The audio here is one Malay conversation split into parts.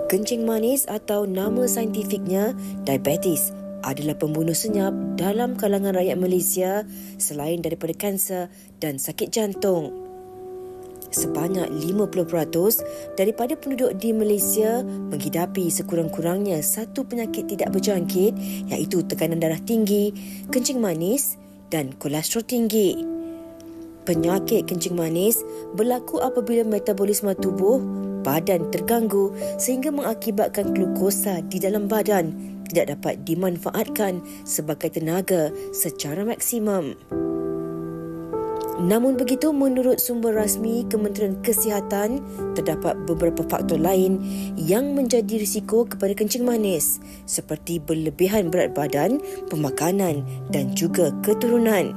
Kencing manis atau nama saintifiknya diabetes adalah pembunuh senyap dalam kalangan rakyat Malaysia selain daripada kanser dan sakit jantung. Sebanyak 50% daripada penduduk di Malaysia menghidapi sekurang-kurangnya satu penyakit tidak berjangkit iaitu tekanan darah tinggi, kencing manis dan kolesterol tinggi. Penyakit kencing manis berlaku apabila metabolisme tubuh badan terganggu sehingga mengakibatkan glukosa di dalam badan tidak dapat dimanfaatkan sebagai tenaga secara maksimum. Namun begitu, menurut sumber rasmi Kementerian Kesihatan, terdapat beberapa faktor lain yang menjadi risiko kepada kencing manis seperti berlebihan berat badan, pemakanan dan juga keturunan.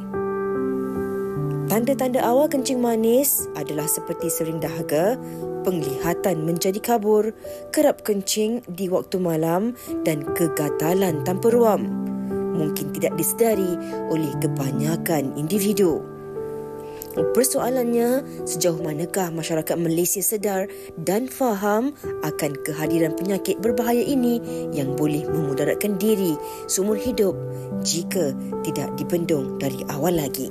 Tanda-tanda awal kencing manis adalah seperti sering dahaga, penglihatan menjadi kabur, kerap kencing di waktu malam dan kegatalan tanpa ruam. Mungkin tidak disedari oleh kebanyakan individu. Persoalannya, sejauh manakah masyarakat Malaysia sedar dan faham akan kehadiran penyakit berbahaya ini yang boleh memudaratkan diri seumur hidup jika tidak dibendung dari awal lagi?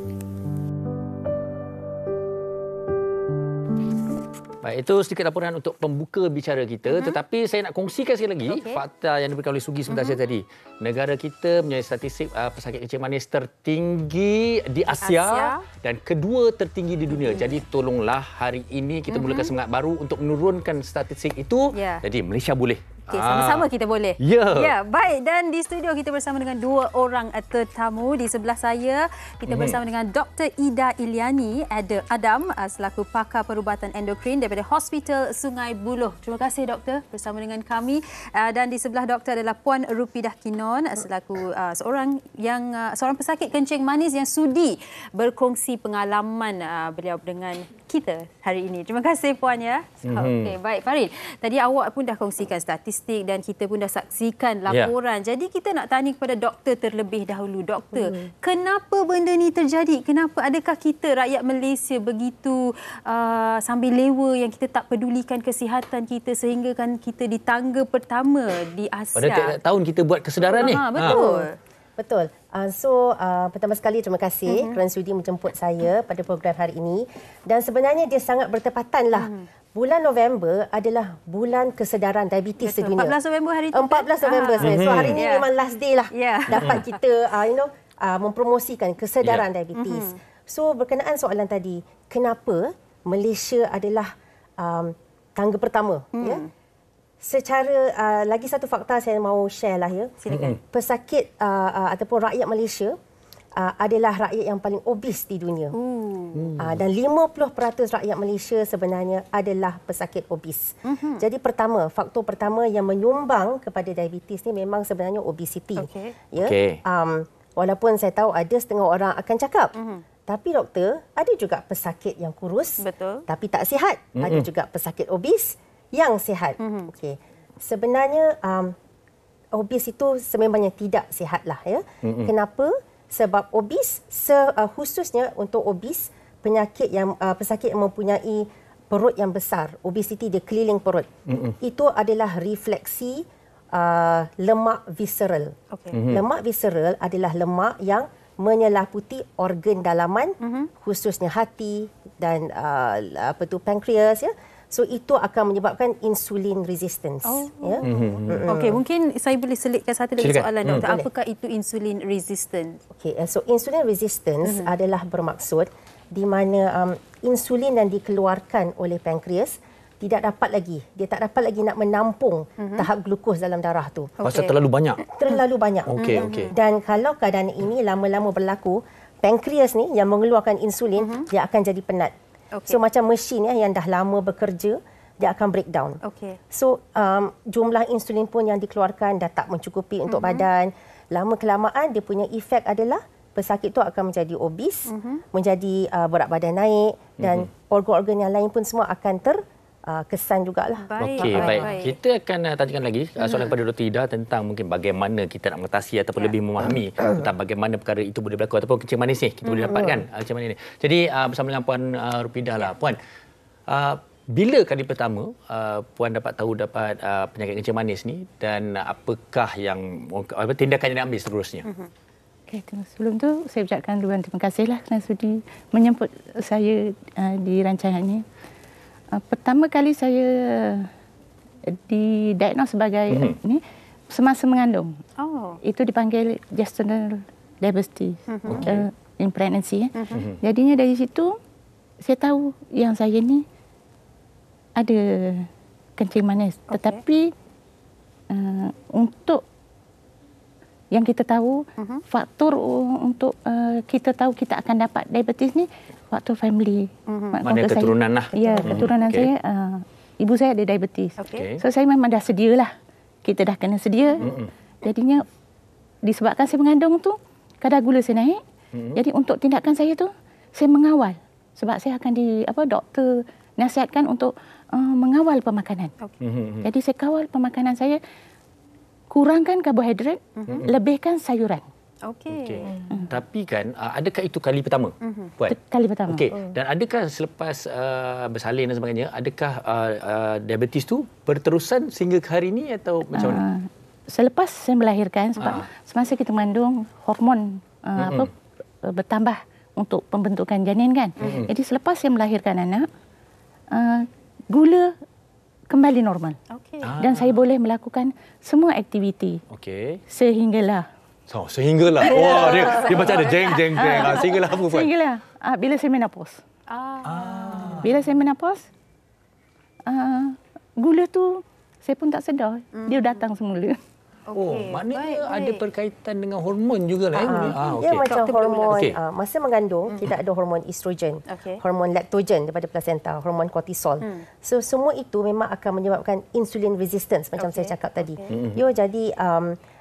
Baik, itu sedikit laporan untuk pembuka bicara kita. Tetapi saya nak kongsikan sekali lagi fakta yang diberikan oleh Sugi sebentar saja tadi. Negara kita punya statistik pesakit kencing manis tertinggi di Asia dan kedua tertinggi di dunia. Jadi tolonglah hari ini kita mulakan semangat baru untuk menurunkan statistik itu. Jadi Malaysia boleh. Okey, sama-sama kita boleh. Ya, baik. Dan di studio kita bersama dengan dua orang tetamu. Di sebelah saya, kita bersama dengan Dr. Ida Iliani Adam selaku pakar perubatan endokrin daripada Hospital Sungai Buloh. Terima kasih, Doktor, bersama dengan kami. Dan di sebelah Doktor adalah Puan Rupidah Kinon selaku seorang pesakit kencing manis yang sudi berkongsi pengalaman beliau dengan kita hari ini. Terima kasih, Puan, ya. Okey, baik, Farid. Tadi awak pun dah kongsikan statistik dan kita pun dah saksikan laporan. Jadi kita nak tanya kepada doktor terlebih dahulu. Doktor, kenapa benda ni terjadi? Kenapa adakah kita rakyat Malaysia begitu sambil lewa yang kita tak pedulikan kesihatan kita sehingga kan kita di tangga pertama di Asia? Pada tiap tahun kita buat kesedaran ni. Betul. Betul. Pertama sekali terima kasih kerana sudi menjemput saya pada program hari ini. Dan sebenarnya dia sangat bertepatanlah. Bulan November adalah bulan kesedaran diabetes sedunia. 14 November hari itu. 14 November sebenarnya. So hari ini memang last day lah. Dapat kita mempromosikan kesedaran diabetes. So berkenaan soalan tadi, kenapa Malaysia adalah tangga pertama? Secara lagi satu fakta saya mahu share lah, ya. Silakan. Pesakit ataupun rakyat Malaysia adalah rakyat yang paling obes di dunia. Dan 50% rakyat Malaysia sebenarnya adalah pesakit obes. Jadi faktor pertama yang menyumbang kepada diabetes ni memang sebenarnya obesiti. Walaupun saya tahu ada setengah orang akan cakap, tapi doktor, ada juga pesakit yang kurus tapi tak sihat. Ada juga pesakit obes yang sihat. Sebenarnya obes itu sememangnya tidak sihatlah, ya. Kenapa? Sebab obes khususnya untuk obes penyakit yang pesakit yang mempunyai perut yang besar, obesiti di keliling perut. Itu adalah refleksi lemak visceral. Lemak visceral adalah lemak yang menyelaputi organ dalaman, khususnya hati dan pankreas, ya. So itu akan menyebabkan insulin resistance. Okey, mungkin saya boleh selitkan satu lagi soalan, doktor. Apakah itu insulin resistant? Okey, so insulin resistance adalah bermaksud di mana insulin yang dikeluarkan oleh pankreas dia tak dapat lagi nak menampung tahap glukos dalam darah tu. Pasal terlalu banyak. Terlalu banyak. Dan kalau keadaan ini lama-lama berlaku, pankreas ni yang mengeluarkan insulin dia akan jadi penat. So macam mesin yang dah lama bekerja, dia akan breakdown. So jumlah insulin pun yang dikeluarkan dah tak mencukupi untuk badan. Lama kelamaan dia punya efek adalah pesakit tu akan menjadi obes, menjadi berat badan naik dan organ-organ yang lain pun semua akan kesan jugalah. Baik. Kita akan tanyakan lagi soalan kepada Dr. Ida tentang mungkin bagaimana kita nak mengatasi ataupun lebih memahami tentang bagaimana perkara itu boleh berlaku ataupun kencing manis ni kita boleh dapatkan kencing manis ni. Jadi bersama dengan Puan Rupidah lah. Puan, bila kali pertama Puan dapat penyakit kencing manis ni dan apakah yang tindakan yang diambil seterusnya? Okay, sebelum tu saya ucapkan ribuan terima kasihlah kerana sudi menyambut saya di rancangan ini. Pertama kali saya didiagnos sebagai ni semasa mengandung. Itu dipanggil gestational diabetes in pregnancy. Jadinya dari situ saya tahu yang saya ni ada kencing manis. Tetapi untuk yang kita tahu, faktor untuk kita tahu kita akan dapat diabetes ni, faktor family. Mana keturunan lah. Ya, keturunan saya, ibu saya ada diabetes. So, saya memang dah sedia lah. Kita dah kena sedia. Jadinya, disebabkan saya mengandung tu, kadar gula saya naik. Jadi, untuk tindakan saya tu, saya mengawal. Sebab saya akan doktor nasihatkan untuk mengawal pemakanan. Jadi, saya kawal pemakanan saya. Kurangkan karbohidrat, lebihkan sayuran. Okey. Tapi kan, adakah itu kali pertama? Puan? Kali pertama. Okey. Dan adakah selepas bersalin dan sebagainya, adakah diabetes tu berterusan sehingga ke hari ini atau macam mana? Selepas saya melahirkan, sebab semasa kita mengandung, hormon bertambah untuk pembentukan janin kan. Jadi selepas saya melahirkan anak, gula kembali normal. Dan saya boleh melakukan semua aktiviti. Sehinggalah. Sehinggalah. Wah, dia macam ada jeng. Sehinggalah apa, Puan? Sehinggalah. Bila saya menopause. Bila saya menopause, gula tu saya pun tak sedar. Dia datang semula. Maknanya ada berkaitan dengan hormon juga lah. Dia macam hormon, masa mengandung, kita ada hormon estrogen, hormon laktogen daripada plasenta, hormon kortisol. So, semua itu memang akan menyebabkan insulin resistance, macam saya cakap tadi. Jadi,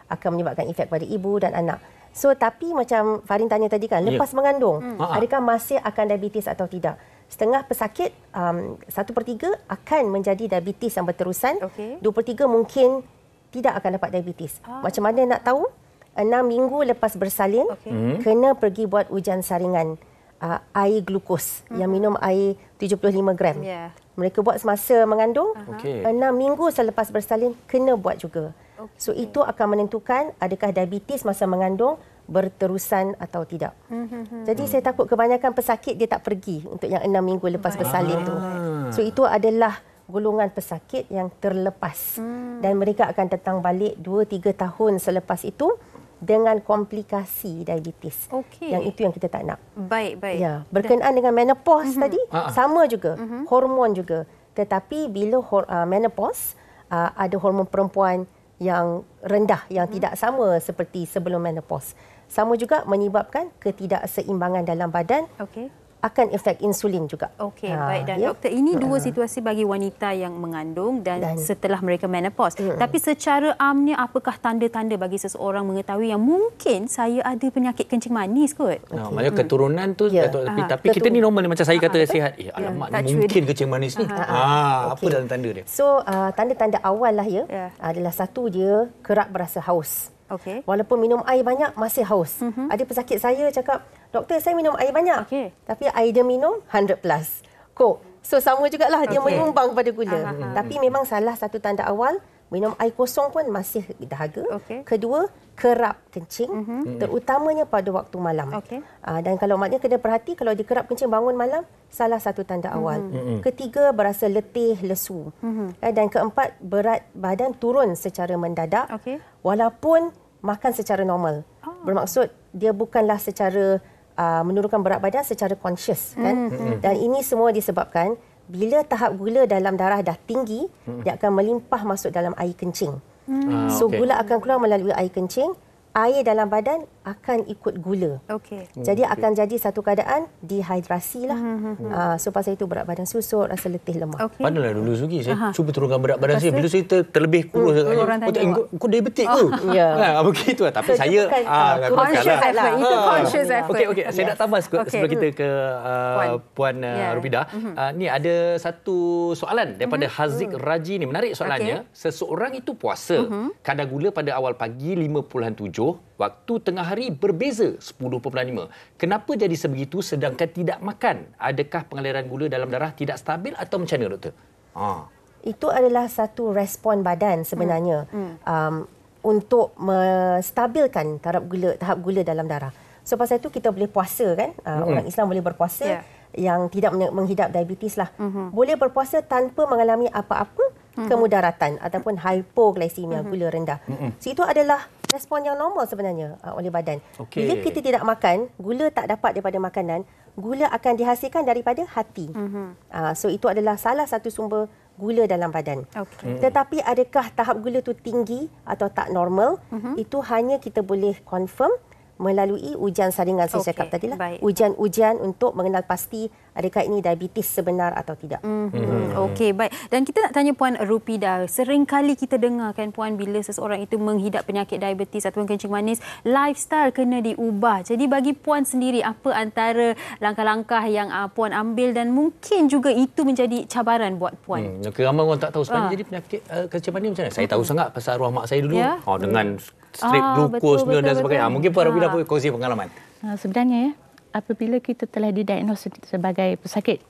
akan menyebabkan efek pada ibu dan anak. So, tapi macam Farin tanya tadi kan, lepas mengandung, adakah masih akan diabetes atau tidak? Setengah pesakit, 1/3 akan menjadi diabetes yang berterusan, 2/3 mungkin tidak akan dapat diabetes. Macam mana nak tahu? 6 minggu lepas bersalin, kena pergi buat ujian saringan air glukos, yang minum air 75 gram. Mereka buat semasa mengandung, 6 minggu selepas bersalin, kena buat juga. So, itu akan menentukan adakah diabetes masa mengandung berterusan atau tidak. Jadi, saya takut kebanyakan pesakit dia tak pergi untuk yang 6 minggu lepas bersalin tu. So, itu adalah golongan pesakit yang terlepas dan mereka akan datang balik 2-3 tahun selepas itu dengan komplikasi diabetes. Yang itu yang kita tak nak. Baik. Ya, berkenaan dengan menopause tadi, sama juga. Hormon juga. Tetapi bila menopause, ada hormon perempuan yang rendah, yang tidak sama seperti sebelum menopause. Sama juga menyebabkan ketidakseimbangan dalam badan. Akan efek insulin juga. Baik. Dan doktor, ini dua situasi bagi wanita yang mengandung dan setelah mereka menopause. Tapi secara amnya, apakah tanda-tanda bagi seseorang mengetahui yang mungkin saya ada penyakit kencing manis kot? Maksudnya keturunan tu, tapi kita ni normal macam saya kata sihat. Alamak, mungkin kencing manis ni. Apa dalam tanda dia? So, tanda-tanda awal lah adalah satu, dia kerap berasa haus. Walaupun minum air banyak, masih haus. Ada pesakit saya cakap, doktor, saya minum air banyak. Tapi air dia minum 100 plus. Coke. So, sama jugalah dia menyumbang pada gula. Tapi memang salah satu tanda awal, minum air kosong pun masih dahaga. Kedua, kerap kencing, terutamanya pada waktu malam. Dan kalau maknanya kena perhati, kalau dia kerap kencing bangun malam, salah satu tanda awal. Ketiga, berasa letih, lesu. Dan keempat, berat badan turun secara mendadak, walaupun makan secara normal. Bermaksud, dia bukanlah secara menurunkan berat badan secara conscious. Dan ini semua disebabkan bila tahap gula dalam darah dah tinggi, dia akan melimpah masuk dalam air kencing. So, gula akan keluar melalui air kencing, air dalam badan akan ikut gula. Jadi, akan jadi satu keadaan dehidrasi lah. So, pasal itu berat badan susut, rasa letih, lemah. Padahal dulu Sugi, saya cuba turunkan berat badan saya. Bila saya terlebih kurus, kau diabetik ke? Begitu lah. Tapi saya conscious effort. Itu conscious effort. Okey, saya nak tambah sebelum kita ke Puan Rubidah. Ni ada satu soalan daripada Haziq Raji ni. Menarik soalannya. Seseorang itu puasa, kadar gula pada awal pagi 5.7, Waktu tengah hari berbeza 10.5. Kenapa jadi sebegitu sedangkan tidak makan? Adakah pengaliran gula dalam darah tidak stabil atau macam mana, doktor? Itu adalah satu respon badan sebenarnya untuk menstabilkan tahap gula dalam darah. So pasal itu kita boleh puasa kan? Orang Islam boleh berpuasa yang tidak menghidap diabetes lah. Boleh berpuasa tanpa mengalami apa-apa kemudaratan ataupun hypoglycemia, gula rendah. So itu adalah respon yang normal sebenarnya oleh badan. Bila kita tidak makan, gula tak dapat daripada makanan, gula akan dihasilkan daripada hati. So itu adalah salah satu sumber gula dalam badan. Tetapi adakah tahap gula tu tinggi atau tak normal? Itu hanya kita boleh confirm melalui ujian saringan saya cakap tadi lah. Ujian-ujian untuk mengenal pasti adakah ini diabetes sebenar atau tidak. Okey, baik. Dan kita nak tanya Puan Rupida, sering kali kita dengar kan Puan, bila seseorang itu menghidap penyakit diabetes ataupun kencing manis, lifestyle kena diubah. Jadi bagi Puan sendiri, apa antara langkah-langkah yang Puan ambil dan mungkin juga itu menjadi cabaran buat Puan? Ramai orang tak tahu sebenarnya jadi penyakit kencing manis macam mana. Saya tahu sangat pasal arwah mak saya dulu. Dengan strip glukos dan sebagainya. Mungkin Puan Rupida boleh kongsi pengalaman. Sebenarnya apabila kita telah didiagnos sebagai pesakit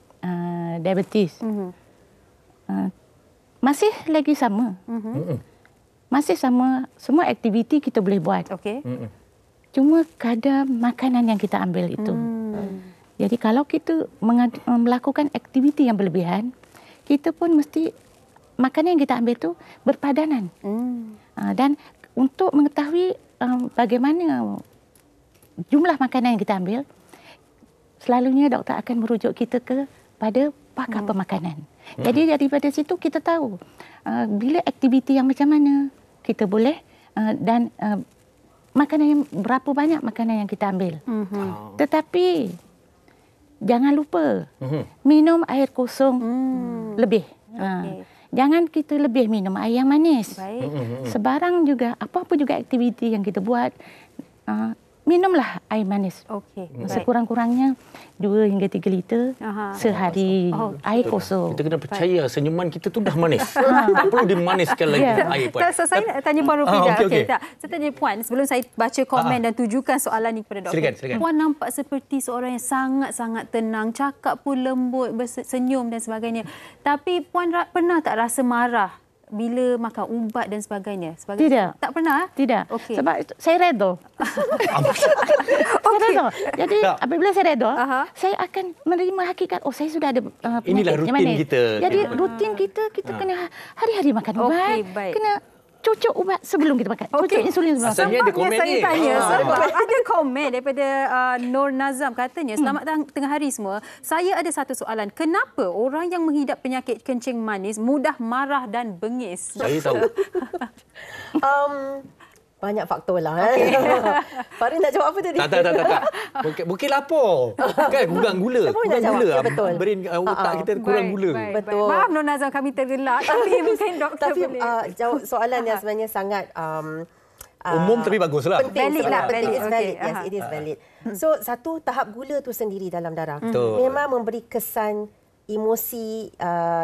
diabetes, masih lagi sama. Masih sama, semua aktiviti kita boleh buat. Cuma kadar makanan yang kita ambil itu. Jadi kalau kita melakukan aktiviti yang berlebihan, kita pun mesti makanan yang kita ambil itu berpadanan. Dan untuk mengetahui bagaimana jumlah makanan yang kita ambil, selalunya doktor akan merujuk kita kepada pakar pemakanan. Jadi daripada situ kita tahu bila aktiviti yang macam mana kita boleh dan makanan yang berapa banyak makanan yang kita ambil. Tetapi jangan lupa minum air kosong lebih. Jangan kita lebih minum air yang manis. Sebarang juga, apa-apa juga aktiviti yang kita buat, minumlah air manis. Sekurang-kurangnya 2 hingga 3 liter sehari air kosong. Kita kena percaya senyuman kita tu dah manis. Tak perlu dimaniskan lagi air Puan. Saya nak tanya Puan Rupida. Saya tanya Puan, sebelum saya baca komen dan tujukan soalan ini kepada doktor. Silakan. Puan nampak seperti seorang yang sangat-sangat tenang, cakap pun lembut, bersenyum dan sebagainya. Tapi Puan pernah tak rasa marah bila makan ubat dan sebagainya? Tidak. Tak pernah? Tidak. Sebab saya redha. Saya redha. Jadi apabila saya redha, saya akan menerima hakikat, saya sudah ada penyakit. Inilah rutin kita. Jadi rutin kita kena hari-hari makan ubat. Kena cucuk ubat sebelum kita makan. Cucuk insulin sebelum makan. Asalnya ada komen ni. Ada komen daripada Nur Nazam, katanya, selamat tengah hari semua. Saya ada satu soalan. Kenapa orang yang menghidap penyakit kencing manis mudah marah dan bengis? Saya tahu. Banyak faktor lah. Farid nak jawab apa tadi? Tak. Mungkin lapar. Kan kurang gula. Betul. Brain otak kita kurang gula. Betul. Maaf Nur Nazam, kami tergelak. Tapi mungkin doktor boleh. Jawab soalan yang sebenarnya sangat umum tapi baguslah. Penting lah. Penting. It's valid. Yes, it is valid. So satu, tahap gula tu sendiri dalam darah memang memberi kesan emosi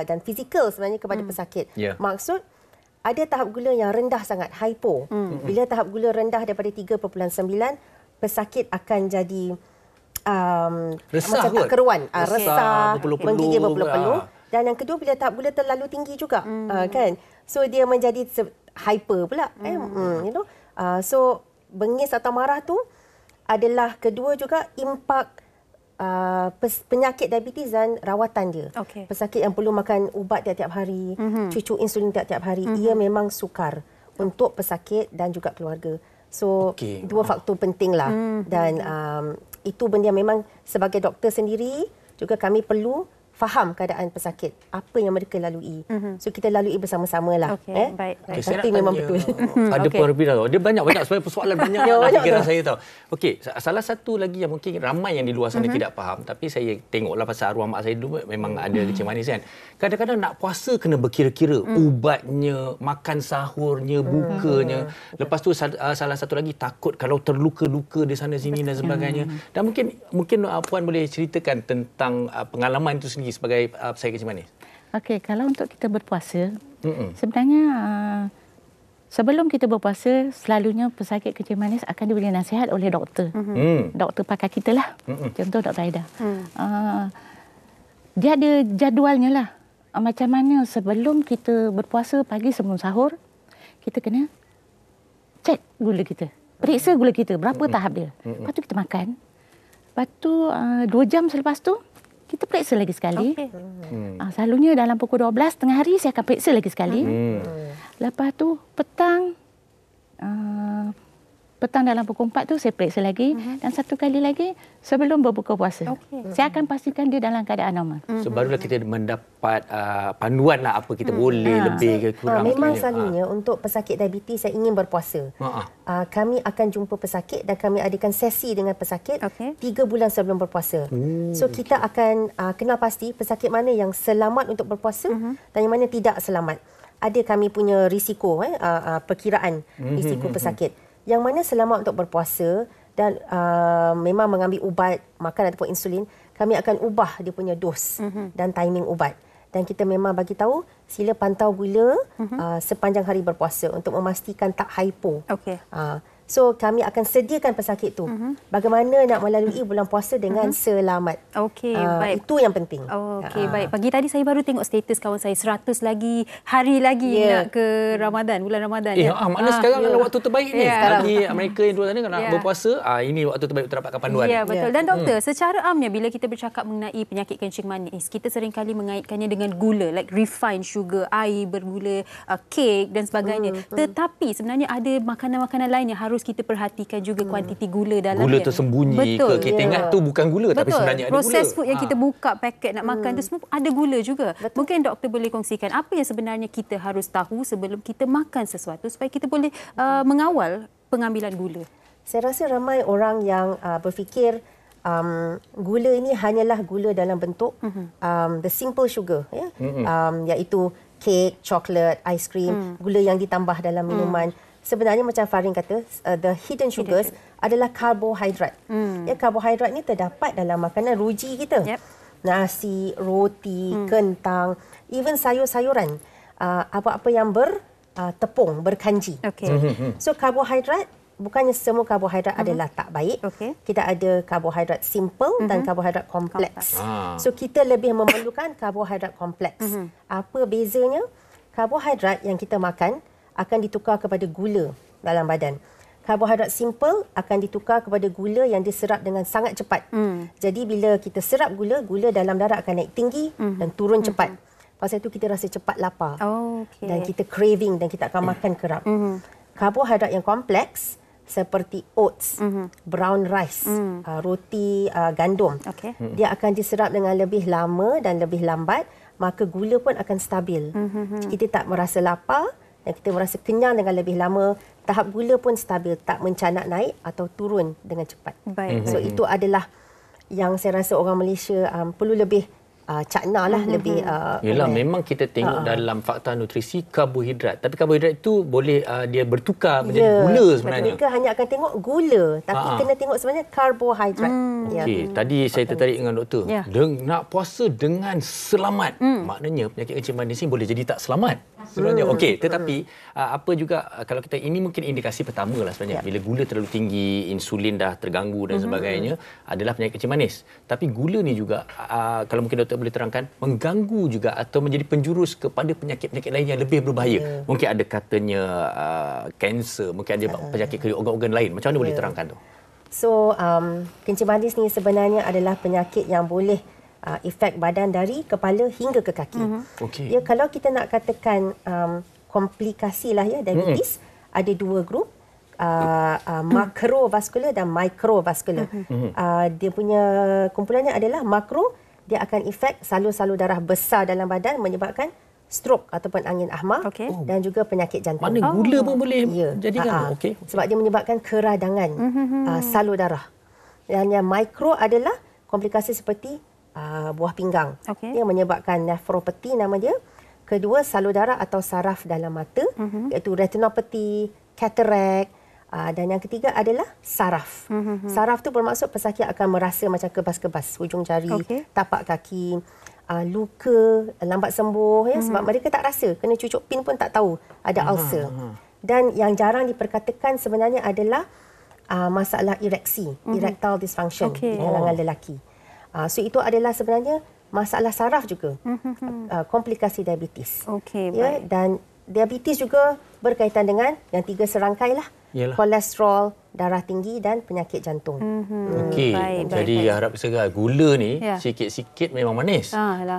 dan fizikal sebenarnya kepada pesakit. Maksud, ada tahap gula yang rendah sangat, hypo. Bila tahap gula rendah daripada 3.9, pesakit akan jadi resah, macam tak keruan, resah, menggigil berpeluh-peluh. Dan yang kedua, bila tahap gula terlalu tinggi juga, kan? So dia menjadi hyper pula. So bengis atau marah tu adalah kedua juga impak penyakit diabetes dan rawatan dia. Pesakit yang perlu makan ubat tiap-tiap hari, cucuk insulin tiap-tiap hari, ia memang sukar untuk pesakit dan juga keluarga. So, dua faktor pentinglah. Dan itu benda yang memang sebagai doktor sendiri juga kami perlu faham keadaan pesakit, apa yang mereka lalui. So kita lalui bersama-sama lah. Baik. Tapi memang betul. Ada Puan Rupida tahu. Dia banyak sebenarnya persoalan banyak fikiran saya tahu. Okey, salah satu lagi yang mungkin ramai yang di luar sana tidak faham, tapi saya tengoklah pasal arwah mak saya dulu memang ada kencing manis kan. Kadang-kadang nak puasa kena berkira-kira ubatnya, makan sahurnya, bukanya. Lepas tu salah satu lagi takut kalau terluka-luka di sana sini dan sebagainya. Dan mungkin Puan boleh ceritakan tentang pengalaman itu sendiri sebagai pesakit kencing manis. Okey, kalau untuk kita berpuasa, sebenarnya sebelum kita berpuasa, selalunya pesakit kencing manis akan diberi nasihat oleh doktor. Doktor pakar kita lah. Contoh Dr. Aida. Dia ada jadualnya lah. Macam mana sebelum kita berpuasa pagi sebelum sahur, kita kena cek gula kita. Periksa gula kita, berapa tahap dia. Lepas tu kita makan. Lepas tu 2 jam selepas tu, kita periksa lagi sekali. Selalunya dalam pukul 12 tengah hari, saya akan periksa lagi sekali. Lepas tu petang dalam pukul 4 tu saya periksa lagi. Dan satu kali lagi sebelum berbuka puasa. Saya akan pastikan dia dalam keadaan normal. So barulah kita mendapat panduan lah apa kita boleh lebih ke kurang. Memang selalunya untuk pesakit diabetes yang ingin berpuasa, kami akan jumpa pesakit dan kami adakan sesi dengan pesakit 3 bulan sebelum berpuasa. So kita akan kenal pasti pesakit mana yang selamat untuk berpuasa dan yang mana tidak selamat. Ada kami punya risiko, perkiraan risiko pesakit. Yang mana selamat untuk berpuasa dan memang mengambil ubat, makan ataupun insulin, kami akan ubah dia punya dos dan timing ubat. Dan kita memang bagi tahu sila pantau gula sepanjang hari berpuasa untuk memastikan tak hypo. So kami akan sediakan pesakit tu bagaimana nak melalui bulan puasa dengan selamat. Baik. Itu yang penting. Baik. Pagi tadi saya baru tengok status kawan saya 100 lagi hari lagi nak ke Ramadan, bulan Ramadan. Mana sekarang adalah waktu terbaik ni. Bagi mereka yang dua sana nak berpuasa, ini waktu terbaik untuk dapatkan panduan. Ya, betul. Dan doktor, secara amnya bila kita bercakap mengenai penyakit kencing manis, kita seringkali mengaitkannya dengan gula, like refined sugar, air bergula, kek dan sebagainya. Tetapi sebenarnya ada makanan-makanan lain yang harus kita perhatikan juga kuantiti gula dalamnya. Gula tersembunyi ke kita ingat tu bukan gula tapi sebenarnya ada gula. Proses food yang kita buka paket nak makan tu semua ada gula juga. Mungkin doktor boleh kongsikan apa yang sebenarnya kita harus tahu sebelum kita makan sesuatu supaya kita boleh mengawal pengambilan gula. Saya rasa ramai orang yang berfikir gula ini hanyalah gula dalam bentuk the simple sugar, iaitu kek, coklat, aiskrim, gula yang ditambah dalam minuman. Sebenarnya macam Farin kata, the hidden sugars adalah karbohidrat. Karbohidrat ni terdapat dalam makanan ruji kita. Nasi, roti, kentang, even sayur-sayuran. Apa-apa yang bertepung, berkanji. So karbohidrat, bukannya semua karbohidrat adalah tak baik. Kita ada karbohidrat simple dan karbohidrat kompleks. So kita lebih memerlukan karbohidrat kompleks. Apa bezanya? Karbohidrat yang kita makan akan ditukar kepada gula dalam badan. Karbohidrat simple akan ditukar kepada gula yang diserap dengan sangat cepat. Jadi bila kita serap gula, gula dalam darah akan naik tinggi dan turun cepat. Pasal itu kita rasa cepat lapar. Dan kita craving dan kita akan makan kerap. Karbohidrat yang kompleks seperti oats, brown rice, roti gandum. Dia akan diserap dengan lebih lama dan lebih lambat, maka gula pun akan stabil. Kita tak merasa lapar dan kita merasa kenyang dengan lebih lama, tahap gula pun stabil, tak mencanak naik atau turun dengan cepat. So itu adalah yang saya rasa orang Malaysia perlu lebih cakna lah, lebih yalah, memang kita tengok dalam fakta nutrisi karbohidrat, tapi karbohidrat itu boleh dia bertukar menjadi gula sebenarnya. Mereka hanya akan tengok gula, tapi kena tengok sebenarnya karbohidrat. Tadi saya tertarik dengan doktor. Nak puasa dengan selamat, maknanya penyakit kencing manis ni boleh jadi tak selamat sebenarnya. Tetapi apa juga kalau kita, ini mungkin indikasi pertama lah sebenarnya. Bila gula terlalu tinggi, insulin dah terganggu dan sebagainya, adalah penyakit kencing manis. Tapi gula ni juga kalau mungkin doktor boleh terangkan, mengganggu juga atau menjadi penjurus kepada penyakit-penyakit lain yang lebih berbahaya. Mungkin ada katanya kanser, mungkin ada penyakit ke organ-organ lain. Macam mana boleh terangkan tu? So, kencing manis ni sebenarnya adalah penyakit yang boleh efek badan dari kepala hingga ke kaki. Kalau kita nak katakan komplikasi lah diabetes, ada 2 grup. Makrovaskular dan mikrovaskular. Dia punya kumpulannya adalah makro, dia akan efek salur-salur darah besar dalam badan menyebabkan stroke ataupun angin ahmar dan juga penyakit jantung. Mana gula pun boleh jadikan. Sebab dia menyebabkan keradangan salur darah. Dan yang mikro adalah komplikasi seperti buah pinggang. Dia menyebabkan nefropati nama dia. Kedua, salur darah atau saraf dalam mata, iaitu retinopati, katarak. Dan yang ketiga adalah saraf. Saraf tu bermaksud pesakit akan merasa macam kebas-kebas hujung jari, tapak kaki, luka, lambat sembuh sebab mereka tak rasa, kena cucuk pin pun tak tahu ada ulcer. Dan yang jarang diperkatakan sebenarnya adalah masalah ereksi, erectile dysfunction di kalangan lelaki. So itu adalah sebenarnya masalah saraf juga, komplikasi diabetes. Ya, dan diabetes juga berkaitan dengan yang 3 serangkai lah. Yalah. Kolesterol, darah tinggi dan penyakit jantung. Okey. Jadi harap segar gula ni sikit-sikit memang manis.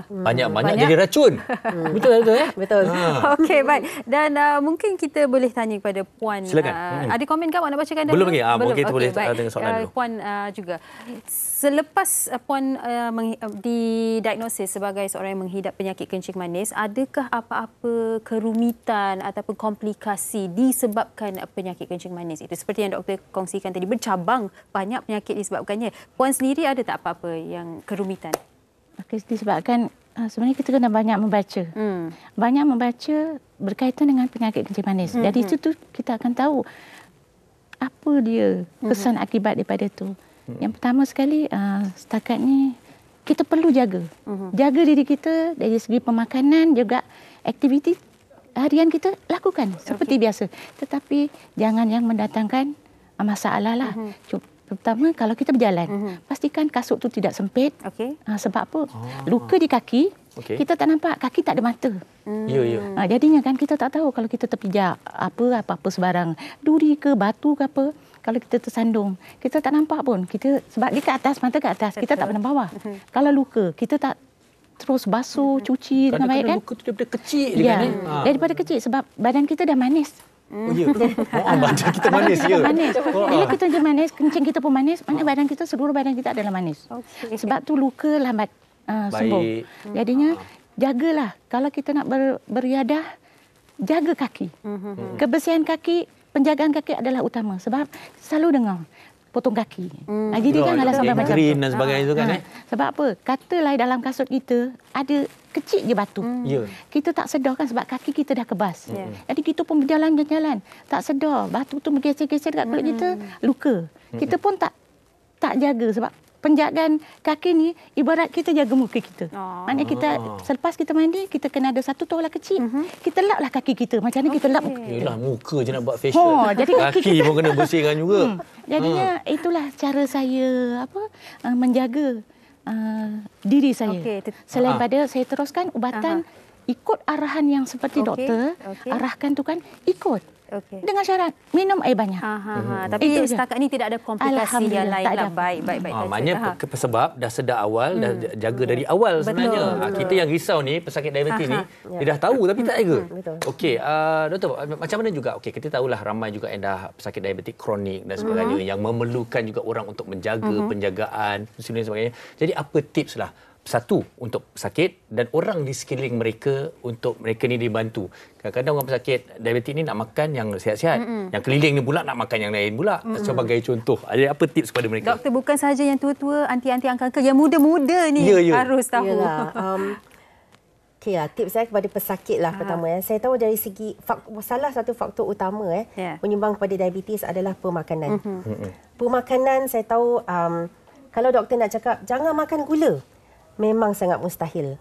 Banyak-banyak jadi racun. Betul ya? Betul. Okey, baik. Dan mungkin kita boleh tanya kepada Puan. Silakan. Ada komen ke awak nak bacakan dahulu? Belum lagi. Mungkin kita boleh tengok soalan dulu. Puan juga. Selepas Puan didiagnosis sebagai seorang yang menghidap penyakit kencing manis, adakah apa-apa kerumitan ataupun komplikasi disebabkan penyakit kencing manis itu? Seperti yang doktor kongsikan tadi, bercabang, banyak penyakit disebabkannya. Puan sendiri ada tak apa-apa yang kerumitan? Disebabkan sebenarnya kita kena banyak membaca. Banyak membaca berkaitan dengan penyakit kencing manis. Dari situ kita akan tahu apa dia kesan akibat daripada itu. Yang pertama sekali, setakat ni kita perlu jaga. Jaga diri kita dari segi pemakanan, juga aktiviti harian kita lakukan seperti biasa. Tetapi jangan yang mendatangkan masalah lah. Pertama, kalau kita berjalan, pastikan kasut tu tidak sempit. Sebab apa? Luka di kaki, kita tak nampak, kaki tak ada mata. Jadinya kan kita tak tahu kalau kita terpijak apa-apa sebarang, duri ke batu ke apa. Kalau kita tersandung, kita tak nampak pun. Sebab dia ke atas, mata ke atas, kita tak pandang bawah. Kalau luka, kita tak terus basuh, cuci dengan baik kan? Luka tu daripada kecil je kan? Daripada kecil sebab badan kita dah manis. Badan kita manis ya. Bila kita je manis, kencing kita pun manis, mana badan kita, seluruh badan kita adalah manis. Sebab tu luka lambat sembuh. Jadinya jagalah kalau kita nak beriadah, jaga kaki. Kebersihan kaki, penjagaan kaki adalah utama sebab selalu dengar potong kaki. Jadi kan alasan macam green dan sebagainya itu kan. Sebab apa? Katalah dalam kasut kita ada kecil je batu. Kita tak sedar kan sebab kaki kita dah kebas. Jadi kita pun berjalan, tak sedar batu tu bergeser-geser dekat kulit kita, luka. Kita pun tak jaga sebab penjagaan kaki ni ibarat kita jaga muka kita. Maknanya kita selepas kita mandi, kita kena ada satu tolak kecil. Kita laplah kaki kita. Macam mana kita lap muka kita. Yalah, muka je nak buat facial. Jadi kaki pun kena bersihkan juga. Jadinya itulah cara saya menjaga diri saya. Selain pada saya teruskan ubatan ikut arahan yang seperti doktor arahkan tu kan, ikut. Dengan syarat minum air banyak. Tapi setakat ini tidak ada komplikasi yang lain lah. Baik. Maknanya sebab dah sedar awal, dah jaga dari awal sebenarnya. Kita yang risau ni, pesakit diabetes ni, dia dah tahu tapi tak jaga. Okey, doktor, macam mana juga? Okey, kita tahulah ramai juga yang dah pesakit diabetes kronik dan sebagainya yang memerlukan juga orang untuk menjaga penjagaan, insulin dan sebagainya. Jadi apa tips lah? Satu, untuk pesakit dan orang di sekeliling mereka untuk mereka ni dibantu. Kadang-kadang orang pesakit diabetes ni nak makan yang sihat-sihat. Yang keliling ni pula nak makan yang lain pula. Sebagai contoh, ada apa tips kepada mereka? Doktor, bukan sahaja yang tua-tua, anti-anti angka-angka, yang muda-muda ni harus tahu. Tips saya kepada pesakit lah pertama. Saya tahu dari segi salah satu faktor utama penyumbang kepada diabetes adalah pemakanan. Pemakanan saya tahu kalau doktor nak cakap jangan makan gula, memang sangat mustahil.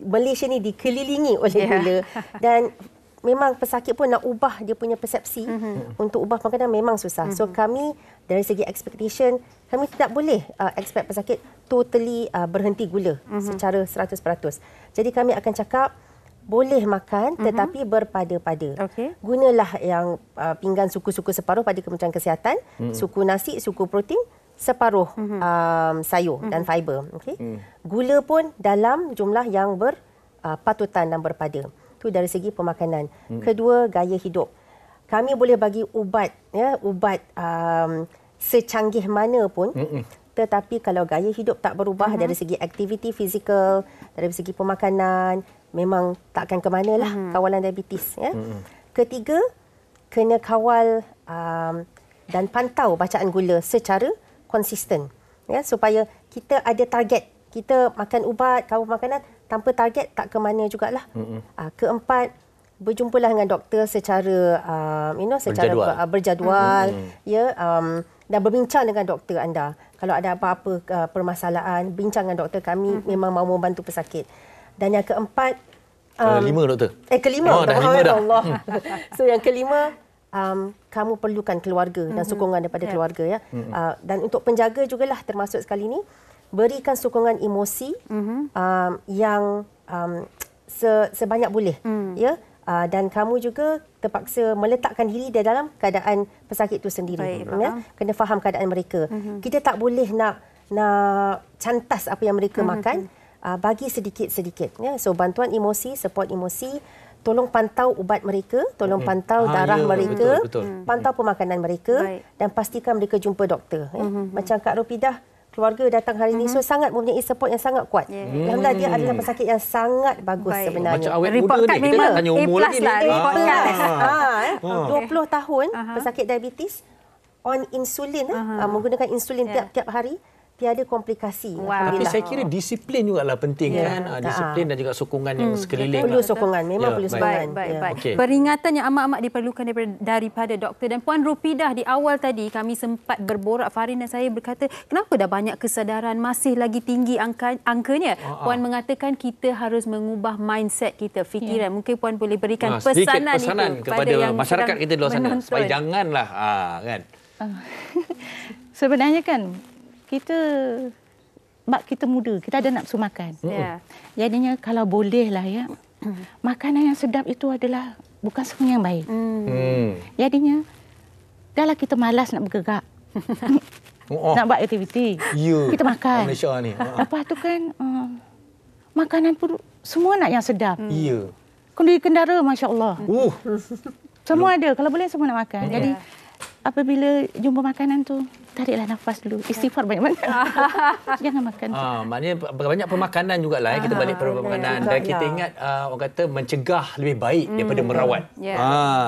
Malaysia ni dikelilingi oleh gula dan memang pesakit pun nak ubah dia punya persepsi untuk ubah makanan memang susah. So kami dari segi expectation, kami tidak boleh expect pesakit totally berhenti gula secara 100%. Jadi kami akan cakap boleh makan tetapi berpada-pada. Gunalah yang pinggan suku-suku separuh pada Kementerian Kesihatan, suku nasi, suku protein, separuh sayur dan fiber. Gula pun dalam jumlah yang berpatutan dan berpada. Itu dari segi pemakanan. Kedua, gaya hidup. Kami boleh bagi ubat secanggih mana pun, tetapi kalau gaya hidup tak berubah dari segi aktiviti fizikal, dari segi pemakanan, memang takkan ke manalah kawalan diabetes. Ketiga, kena kawal dan pantau bacaan gula secara konsisten, supaya kita ada target. Kita makan ubat, kawal makanan tanpa target tak ke mana jugalah. Keempat, berjumpalah dengan doktor secara secara berjadual, dan berbincang dengan doktor anda. Kalau ada apa-apa permasalahan, bincang dengan doktor. Kami memang mahu membantu pesakit. Dan yang keempat, kelima doktor. Kelima. Dah 5 dah. Allah. So yang kelima, kamu perlukan keluarga dan sokongan daripada keluarga ya. Dan untuk penjaga jugalah termasuk sekali ni, berikan sokongan emosi yang sebanyak boleh ya. Dan kamu juga terpaksa meletakkan diri di dalam keadaan pesakit itu sendiri. Ya? Kena faham keadaan mereka. Kita tak boleh nak cantas apa yang mereka makan, bagi sedikit-sedikit. Ya? So bantuan emosi, support emosi, tolong pantau ubat mereka, tolong pantau darah mereka, pantau pemakanan mereka dan pastikan mereka jumpa doktor. Ya? Macam Kak Ropidah, keluarga datang hari ini, so sangat mempunyai support yang sangat kuat. Alhamdulillah, dia adalah pesakit yang sangat bagus sebenarnya. Macam awet muda ni, kita nak tanya umur lagi ni. 20 tahun, pesakit diabetes, on insulin, menggunakan insulin tiap-tiap hari, tiada komplikasi. Tapi saya kira disiplin juga lah penting kan. Disiplin dan juga sokongan yang sekeliling. Perlu sokongan, memang perlu sokongan. Baik. Peringatan yang amat-amat diperlukan daripada doktor. Dan Puan Rupidah, di awal tadi kami sempat berborak, Farin dan saya berkata, kenapa dah banyak kesedaran, masih lagi tinggi angkanya? Puan mengatakan kita harus mengubah mindset kita, fikiran. Mungkin Puan boleh berikan pesanan itu kepada yang masyarakat kita di luar sana. Supaya janganlah kan. Sebenarnya kan, kita muda, kita ada nafsu makan. Jadinya kalau bolehlah ya, makanan yang sedap itu adalah bukan semua yang baik. Jadinya dahlah kita malas nak bergerak, nak buat aktiviti, kita makan. Malaysia ni. Lepas tu kan makanan pun semua nak yang sedap. Kendi kendara, masya-Allah. Semua ada, kalau boleh semua nak makan. Jadi apabila jumpa makanan tu, tariklah nafas dulu. Istighfar banyak-banyak. Jangan makan. Maknanya banyak pemakanan jugalah. Kita balik pada pemakanan. Dan kita ingat orang kata mencegah lebih baik daripada merawat.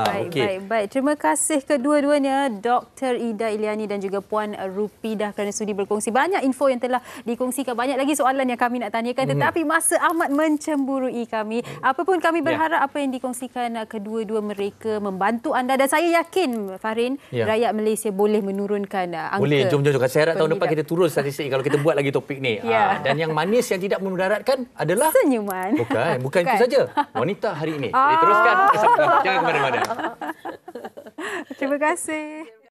Baik. Terima kasih kedua-duanya, Dr. Ida Iliani dan juga Puan Rupidah kerana sudi berkongsi. Banyak info yang telah dikongsikan. Banyak lagi soalan yang kami nak tanyakan. Tetapi masa amat mencemburui kami. Apapun kami berharap apa yang dikongsikan kedua-dua mereka membantu anda. Dan saya yakin, Farin, rakyat Malaysia boleh menurunkan angka. Boleh, jom. Saya harap tahun depan kita turun statistik kalau kita buat lagi topik ni. Dan yang manis yang tidak memudaratkan adalah senyuman. Bukan itu saja. Wanita hari ini. Teruskan. Jangan ke mana-mana. Terima kasih.